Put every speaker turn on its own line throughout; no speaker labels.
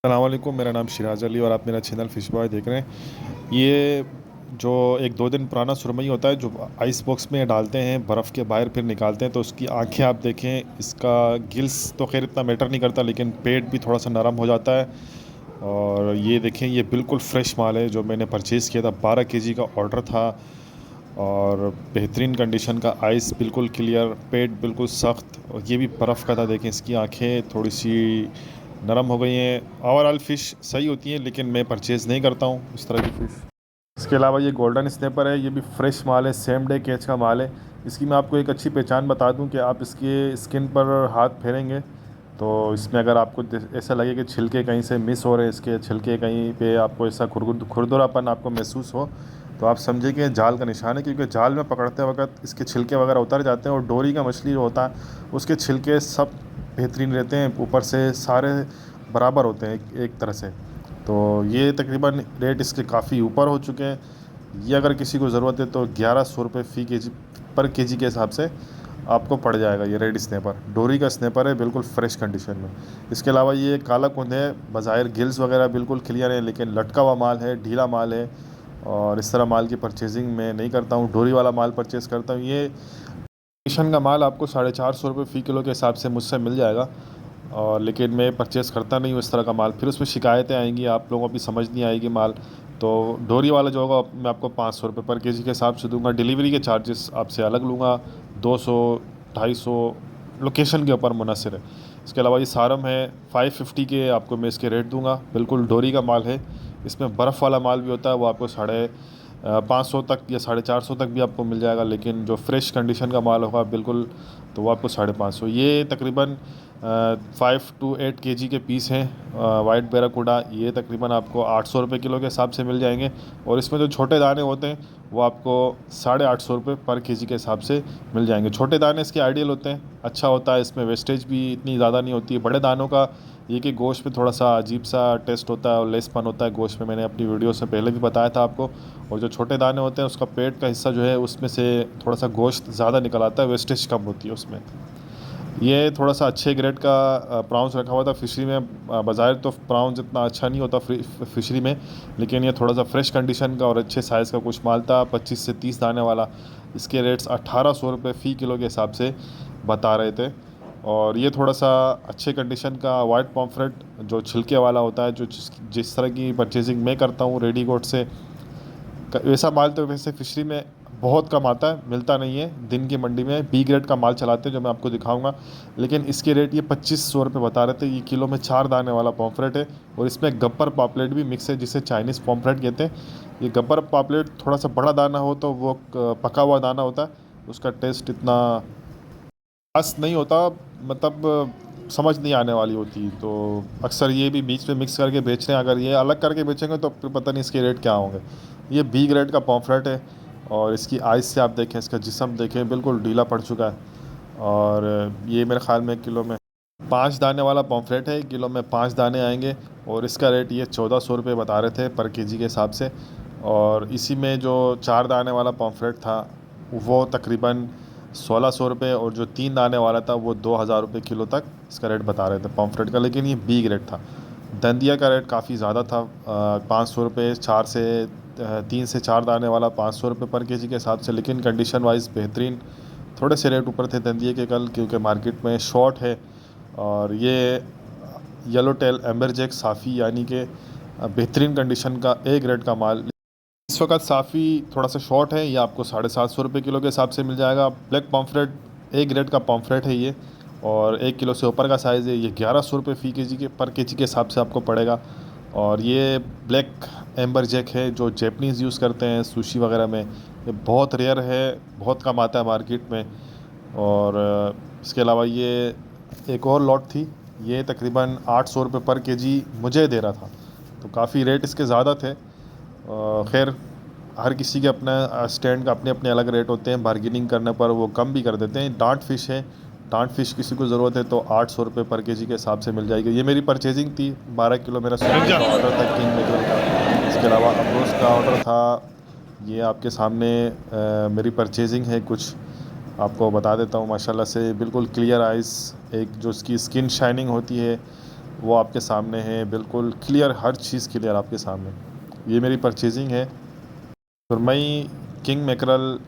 अस्सलाम वालेकुम, मेरा नाम शिराज अली और आप मेरा चैनल फ़िश बॉय देख रहे हैं। ये जो एक दो दिन पुराना सुरमई होता है जो आइस बॉक्स में डालते हैं, बर्फ़ के बाहर फिर निकालते हैं, तो उसकी आंखें आप देखें, इसका गिल्स तो खैर इतना मैटर नहीं करता, लेकिन पेट भी थोड़ा सा नरम हो जाता है। और ये देखें, ये बिल्कुल फ्रेश माल है जो मैंने परचेज़ किया था। 12 केजी का ऑर्डर था और बेहतरीन कंडीशन का आइस, बिल्कुल क्लियर, पेट बिल्कुल सख्त, और ये भी बर्फ़ का था। देखें, इसकी आंखें थोड़ी सी नरम हो गई हैं। ओवरऑल फ़िश सही होती है, लेकिन मैं परचेज़ नहीं करता हूँ इस तरह की फ़िश। इसके अलावा ये गोल्डन स्नैपर है, ये भी फ्रेश माल है, सेम डे कैच का माल है। इसकी मैं आपको एक अच्छी पहचान बता दूं कि आप इसके स्किन पर हाथ फेरेंगे तो इसमें अगर आपको ऐसा लगे कि छिलके कहीं से मिस हो रहे हैं, इसके छिलके कहीं पे आपको ऐसा खुरदुरापन आपको महसूस हो, तो आप समझिए कि जाल का निशान है, क्योंकि जाल में पकड़ते वक्त इसके छिलके वगैरह उतर जाते हैं। और डोरी का मछली जो होता है उसके छिलके सब बेहतरीन रहते हैं, ऊपर से सारे बराबर होते हैं एक तरह से। तो ये तकरीबन रेट इसके काफ़ी ऊपर हो चुके हैं। ये अगर किसी को ज़रूरत है तो 1100 रुपये फ़ी केजी पर केजी के हिसाब से आपको पड़ जाएगा। ये रेड स्नैपर डोरी का स्नैपर है, बिल्कुल फ्रेश कंडीशन में। इसके अलावा ये काला कुंद है, बज़ाहिर गिल्स वगैरह बिल्कुल क्लियर है, लेकिन लटका हुआ माल है, ढीला माल है, और इस तरह माल की परचेजिंग मैं नहीं करता हूँ। डोरी वाला माल परचेज़ करता हूँ। ये कंडीशन का माल आपको 450 रुपये फ़ी किलो के हिसाब से मुझसे मिल जाएगा, और लेकिन मैं परचेज़ करता नहीं हूँ इस तरह का माल। फिर उसमें शिकायतें आएंगी, आप लोगों को भी समझ नहीं आएगी माल। तो डोरी वाला जो होगा मैं आपको 500 रुपये पर केजी के हिसाब से दूंगा। डिलीवरी के चार्जेस आपसे अलग लूँगा, 200, 250, लोकेशन के ऊपर मुनसर है। इसके अलावा ये सारम है, 550 के आपको मैं इसके रेट दूंगा। बिल्कुल डोरी का माल है। इसमें बर्फ़ वाला माल भी होता है, वो आपको 550 तक या 450 तक भी आपको मिल जाएगा, लेकिन जो फ्रेश कंडीशन का माल होगा बिल्कुल, तो वो आपको 550। ये तकरीबन 5 to 8 केजी के पीस हैं। वाइट बैराकूडा ये तकरीबन आपको 800 रुपये किलो के हिसाब से मिल जाएंगे, और इसमें जो छोटे दाने होते हैं वो आपको 850 रुपये पर केजी के हिसाब से मिल जाएंगे। छोटे दाने इसके आइडियल होते हैं, अच्छा होता है, इसमें वेस्टेज भी इतनी ज़्यादा नहीं होती है। बड़े दानों का ये कि गोश्त में थोड़ा सा अजीब सा टेस्ट होता है और लेसपन होता है गोश्त में, मैंने अपनी वीडियो से पहले भी बताया था आपको। और जो छोटे दाने होते हैं उसका पेट का हिस्सा जो है उसमें से थोड़ा सा गोश्त ज़्यादा निकल आता है, वेस्टेज कम होती है उसमें। ये थोड़ा सा अच्छे ग्रेड का प्राउंस रखा हुआ था फिशरी में। बाज़ाहिर तो प्राउंस इतना अच्छा नहीं होता फिशरी में, लेकिन ये थोड़ा सा फ्रेश कंडीशन का और अच्छे साइज़ का कुछ माल था, 25 से 30 दाने वाला। इसके रेट्स 1800 रुपये फ़ी किलो के हिसाब से बता रहे थे। और ये थोड़ा सा अच्छे कंडीशन का वाइट पॉम्फ्रेट जो छिलके वाला होता है, जो जिस तरह की परचेजिंग मैं करता हूँ रेडी गोट से, वैसा माल तो वैसे फिशरी में बहुत कम आता है, मिलता नहीं है। दिन की मंडी में बी ग्रेड का माल चलाते हैं जो मैं आपको दिखाऊंगा, लेकिन इसके रेट ये 2500 रुपये बता रहे थे। ये किलो में 4 दाने वाला पॉम्फ्रेट है, और इसमें गब्बर पापलेट भी मिक्स है, जिसे चाइनीज़ पॉम्फ्रेट कहते हैं। ये गब्बर पापलेट थोड़ा सा बड़ा दाना हो तो वो पका हुआ दाना होता है, उसका टेस्ट इतना खास नहीं होता, मतलब समझ नहीं आने वाली होती। तो अक्सर ये भी बीच में मिक्स करके बेच रहे हैं। अगर ये अलग करके बेचेंगे तो फिर पता नहीं इसके रेट क्या होंगे। ये बी ग्रेड का पॉम्फ्रेट है, और इसकी आइस से आप देखें, इसका जिस्म देखें, बिल्कुल ढीला पड़ चुका है। और ये मेरे ख्याल में किलो में 5 दाने वाला पॉम्फ्रेट है, किलो में 5 दाने आएंगे। और इसका रेट ये 1400 रुपये बता रहे थे पर केजी के हिसाब से। और इसी में जो 4 दाने वाला पॉम्फ्रेट था वो तकरीबन 1600 रुपये, और जो 3 दाने वाला था वो 2000 रुपये किलो तक इसका रेट बता रहे थे पॉम्फ्रेट का, लेकिन ये बी ग्रेड था। दंदिया का रेट काफ़ी ज़्यादा था, 500 रुपये, 3 से 4 दाने वाला 500 रुपये पर केजी के हिसाब से, लेकिन कंडीशन वाइज बेहतरीन। थोड़े से रेट ऊपर थे दंदिए के कल, क्योंकि मार्केट में शॉर्ट है। और ये येलो टेल एम्बर जैक साफ़ी, यानी कि बेहतरीन कंडीशन का ए ग्रेड का माल इस वक्त साफ़ी थोड़ा सा शॉर्ट है, ये आपको 750 रुपये किलो के हिसाब से मिल जाएगा। ब्लैक पॉम्फ्रेट ए ग्रेड का पॉम्फ्रेट है ये, और 1 किलो से ऊपर का साइज़ है। ये 1100 रुपये फ़ी केजी के पर केजी के हिसाब से आपको पड़ेगा। और ये ब्लैक एम्बर जैक है जो जैपनीज़ यूज़ करते हैं सुशी वगैरह में। ये बहुत रेयर है, बहुत कम आता है मार्केट में। और इसके अलावा ये एक और लॉट थी, ये तकरीबन 800 रुपये पर केजी मुझे दे रहा था, तो काफ़ी रेट इसके ज़्यादा थे। खैर, हर किसी के अपना स्टैंड का अपने अपने अलग रेट होते हैं, बार्गेनिंग करने पर वो कम भी कर देते हैं। डांट फ़िश है, डांट फ़िश किसी को ज़रूरत है तो 800 रुपये पर केजी के हिसाब से मिल जाएगी। ये मेरी परचेजिंग थी, 12 किलो मेरा सुरमई का ऑर्डर था किंग मैकेरल का। इसके अलावा अमरोज़ का ऑर्डर था। ये आपके सामने मेरी परचेजिंग है, कुछ आपको बता देता हूँ। माशाल्लाह से बिल्कुल क्लियर आइस, एक जो उसकी स्किन शाइनिंग होती है वो आपके सामने है, बिल्कुल क्लियर, हर चीज़ क्लियर आपके सामने। ये मेरी परचेजिंग है। सुरमई किंग मैकरल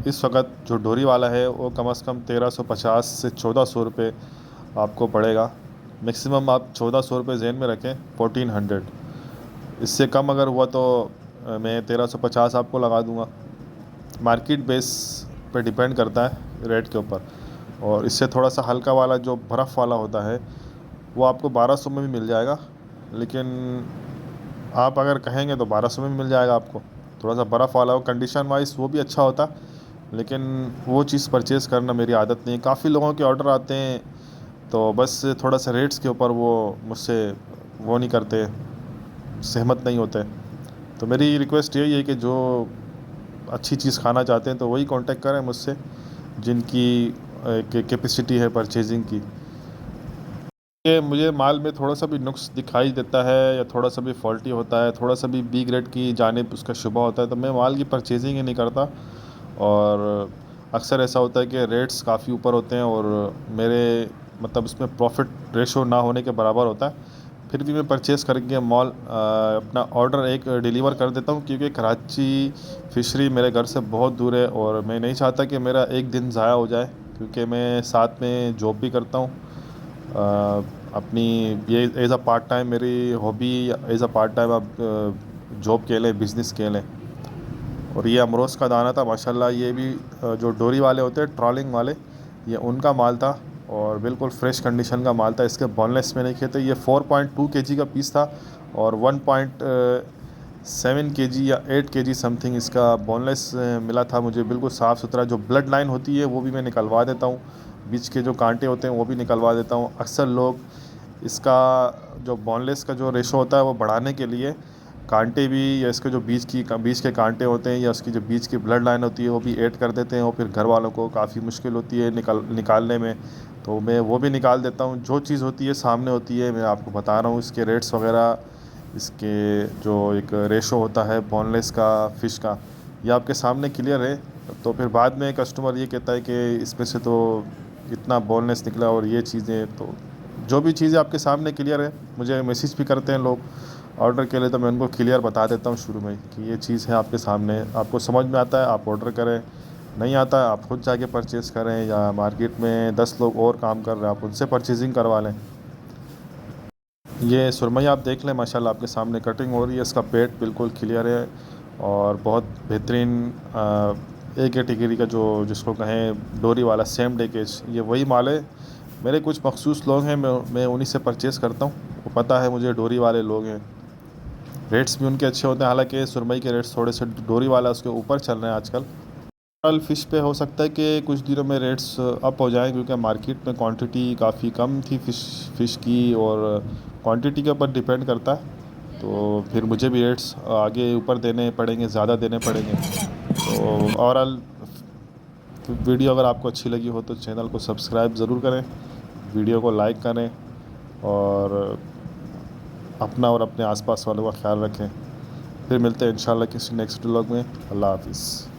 इस वक्त जो डोरी वाला है वो कम से कम 1350 से 1400 रुपये आपको पड़ेगा। मैक्सिमम आप 1400 रुपये ज़हन में रखें, 1400। इससे कम अगर हुआ तो मैं 1350 आपको लगा दूंगा। मार्केट बेस पे डिपेंड करता है रेट के ऊपर। और इससे थोड़ा सा हल्का वाला जो बर्फ़ वाला होता है वो आपको 1200 में भी मिल जाएगा, लेकिन आप अगर कहेंगे तो 1200 में भी मिल जाएगा आपको। थोड़ा सा बर्फ़ वाला हो, कंडीशन वाइज वो भी अच्छा होता, लेकिन वो चीज़ परचेज़ करना मेरी आदत नहीं है। काफ़ी लोगों के ऑर्डर आते हैं तो बस थोड़ा सा रेट्स के ऊपर वो मुझसे वो नहीं करते, सहमत नहीं होते। तो मेरी रिक्वेस्ट यही है कि जो अच्छी चीज़ खाना चाहते हैं तो वही कांटेक्ट करें मुझसे, जिनकी कैपेसिटी है परचेजिंग की। कि मुझे माल में थोड़ा सा भी नुक्स दिखाई देता है या थोड़ा सा भी फॉल्टी होता है, थोड़ा सा भी बी ग्रेड की जानिब उसका शुबा होता है, तो मैं माल की परचेजिंग ही नहीं करता। और अक्सर ऐसा होता है कि रेट्स काफ़ी ऊपर होते हैं और मेरे मतलब उसमें प्रॉफिट रेशो ना होने के बराबर होता है, फिर भी मैं परचेज़ करके मॉल अपना ऑर्डर एक डिलीवर कर देता हूँ, क्योंकि कराची फ़िशरी मेरे घर से बहुत दूर है और मैं नहीं चाहता कि मेरा एक दिन ज़ाया हो जाए, क्योंकि मैं साथ में जॉब भी करता हूँ। अपनी ये एज़ अ पार्ट टाइम मेरी hobby, as a part time आप जॉब कह लें, बिज़नेस कह लें। और ये अमरोज़ का दाना था माशाल्लाह, ये भी जो डोरी वाले होते हैं ट्रॉलिंग वाले, ये उनका माल था और बिल्कुल फ्रेश कंडीशन का माल था। इसके बोनलेस में नहीं खेते। ये 4.2 केजी का पीस था और 1.7 केजी या 8 केजी समथिंग इसका बोनलेस मिला था मुझे, बिल्कुल साफ़ सुथरा। जो ब्लड लाइन होती है वो भी मैं निकलवा देता हूँ, बीच के जो कांटे होते हैं वो भी निकलवा देता हूँ। अक्सर लोग इसका जो बोनलेस का जो रेशो होता है वो बढ़ाने के लिए कांटे भी, या इसके जो बीच के कांटे होते हैं या उसकी जो बीच की ब्लड लाइन होती है वो भी ऐड कर देते हैं, और फिर घर वालों को काफ़ी मुश्किल होती है निकालने में, तो मैं वो भी निकाल देता हूँ। जो चीज़ होती है सामने होती है, मैं आपको बता रहा हूँ इसके रेट्स वगैरह, इसके जो एक रेशो होता है बोनलेस का फ़िश का, ये आपके सामने क्लियर है। तो फिर बाद में कस्टमर ये कहता है कि इसमें से तो इतना बोनलेस निकला और ये चीज़ें, तो जो भी चीज़ें आपके सामने क्लियर है, मुझे मैसेज भी करते हैं लोग ऑर्डर के लिए, तो मैं उनको क्लियर बता देता हूँ शुरू में ही कि ये चीज़ है आपके सामने, आपको समझ में आता है आप ऑर्डर करें, नहीं आता है आप खुद जाके परचेज़ करें, या मार्केट में 10 लोग और काम कर रहे हैं आप उनसे परचेजिंग करवा लें। ये सुरमई आप देख लें, माशाल्लाह आपके सामने कटिंग हो रही है, इसका पेट बिल्कुल क्लियर है और बहुत बेहतरीन ए कैटेगरी का जो जिसको कहें डोरी वाला सेम डे केज, ये वही माल है। मेरे कुछ मखसूस लोग हैं, मैं उन्हीं से परचेज़ करता हूँ, वो पता है मुझे डोरी वाले लोग हैं। रेट्स भी उनके अच्छे होते हैं, हालांकि सुरमई के रेट्स थोड़े से डोरी वाला उसके ऊपर चल रहे हैं आजकल। कल फ़िश पे हो सकता है कि कुछ दिनों में रेट्स अप हो जाएं, क्योंकि मार्केट में क्वांटिटी काफ़ी कम थी फ़िश की, और क्वांटिटी के ऊपर डिपेंड करता है, तो फिर मुझे भी रेट्स आगे ऊपर देने पड़ेंगे, ज़्यादा देने पड़ेंगे। तो ओवरऑल वीडियो अगर आपको अच्छी लगी हो तो चैनल को सब्सक्राइब ज़रूर करें, वीडियो को लाइक करें और अपना और अपने आसपास वालों का ख्याल रखें। फिर मिलते हैं इंशाल्लाह किसी नेक्स्ट व्लॉग में। अल्लाह हाफ़िज़।